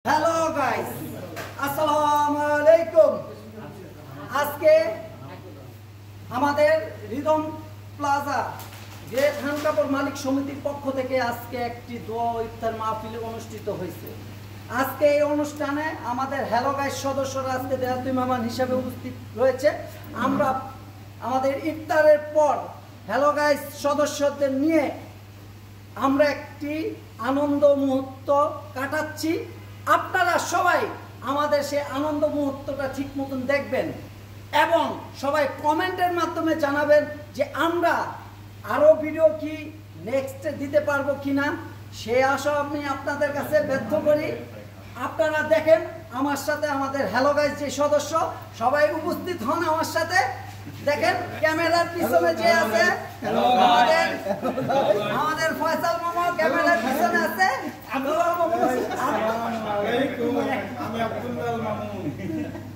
Hello guys, আসসালামু আলাইকুম। আজকে আমাদের রিদম প্লাজা গ্রেট হানকাপড় মালিক সমিতির পক্ষ থেকে আজকে একটি দোয়া ও ইফতার মাহফিল অনুষ্ঠিত হয়েছে। আজকে এই অনুষ্ঠানে আমাদের হ্যালো গাইস সদস্যরা আজকে দেয়াতুই মেহমান হিসাবে উপস্থিত রয়েছে। আমরা আমাদের ইফতারের পর হ্যালো গাইস সদস্যদের নিয়ে আমরা একটি আনন্দ মুহূর্ত কাটাচ্ছি। আপনারা সবাই আমাদের সেই আনন্দ মুহূর্তটা ঠিক মতন দেখবেন এবং সবাই কমেন্টের মাধ্যমে জানাবেন যে আমরা আরও ভিডিও কি নেক্সট দিতে পারবো কিনা, সে আশা আমি আপনাদের কাছে ব্যর্থ করি। আপনারা দেখেন আমার সাথে আমাদের হ্যালো গাইস যে সদস্য সবাই উপস্থিত হন আমার সাথে। দেখেন ক্যামেরার পিছনে যে আছে আমাদের ফয়সাল মামা ক্যামেরার পিছনে আছে।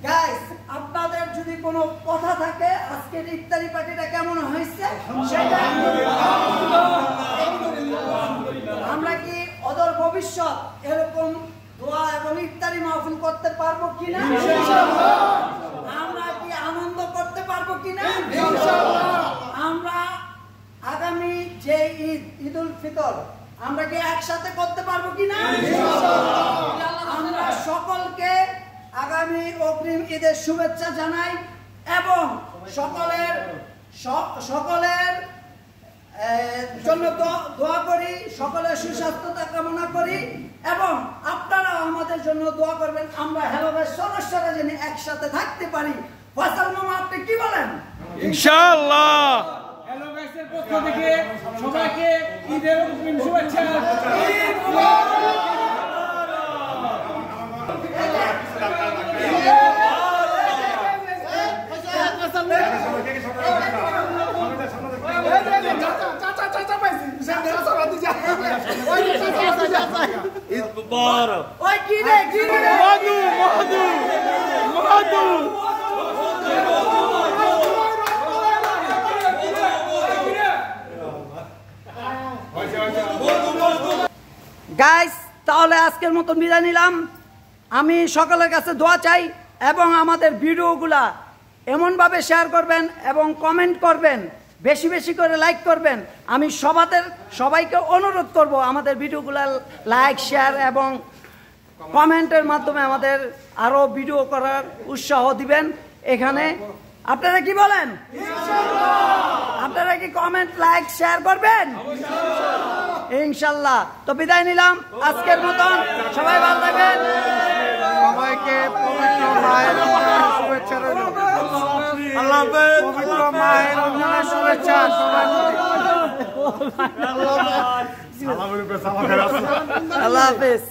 গাইস, আপনাদের যদি কোনো কথা থাকে আজকের ইফতারি পার্টিটা কেমন হয়েছে সেটা আমরা কি অদূর ভবিষ্যৎ এরকম দোয়া এবং ইফতারি মাহফিল করতে পারবো কিনা, আমরা কি আনন্দ করতে পারবো কিনা, আমরা আগামী যে ঈদ উল ফিতর আমরা কি একসাথে করতে পারবো কিনা, আমরা সকলকে আগামী অগ্রিম ঈদের শুভেচ্ছা জানাই এবং সকলের জন্য দোয়া করি, সকলের সুস্বাস্থ্যতা কামনা করি এবং আপনারা আমাদের জন্য দোয়া করবেন। আমরা হ্যালো গাইস সদস্যরা যেন একসাথে থাকতে পারি। ফয়সাল মামা আপনি কি বলেন? ইনশাআল্লাহ। হ্যালো গাইসের পক্ষ থেকে সবাইকে ঈদের অগ্রিম শুভেচ্ছা। ঈদ মুবারক। ওই কি রে মধু মধু মধু। গাইস, তাহলে আজকের মতন বিদায় নিলাম। আমি সকলের কাছে দোয়া চাই এবং আমাদের ভিডিওগুলা এমনভাবে শেয়ার করবেন এবং কমেন্ট করবেন, বেশি বেশি করে লাইক করবেন। আমি সবাইকে অনুরোধ করব আমাদের ভিডিওগুলা লাইক শেয়ার এবং কমেন্টের মাধ্যমে আমাদের আরও ভিডিও করার উৎসাহ দিবেন। এখানে আপনারা কি বলেন? আপনারা কি কমেন্ট লাইক শেয়ার করবেন? ইনশাল্লাহ। তো বিদায় নিলাম আজকের মতন। সবাই ভালো থাকবেন। সবাইকে পবিত্র মায়ের রমজানের শুভেচ্ছা রইল। আল্লাহ হাফেজ। পবিত্র মায়ের রমজানের শুভেচ্ছা সবাইকে। আল্লাহ হাফেজ।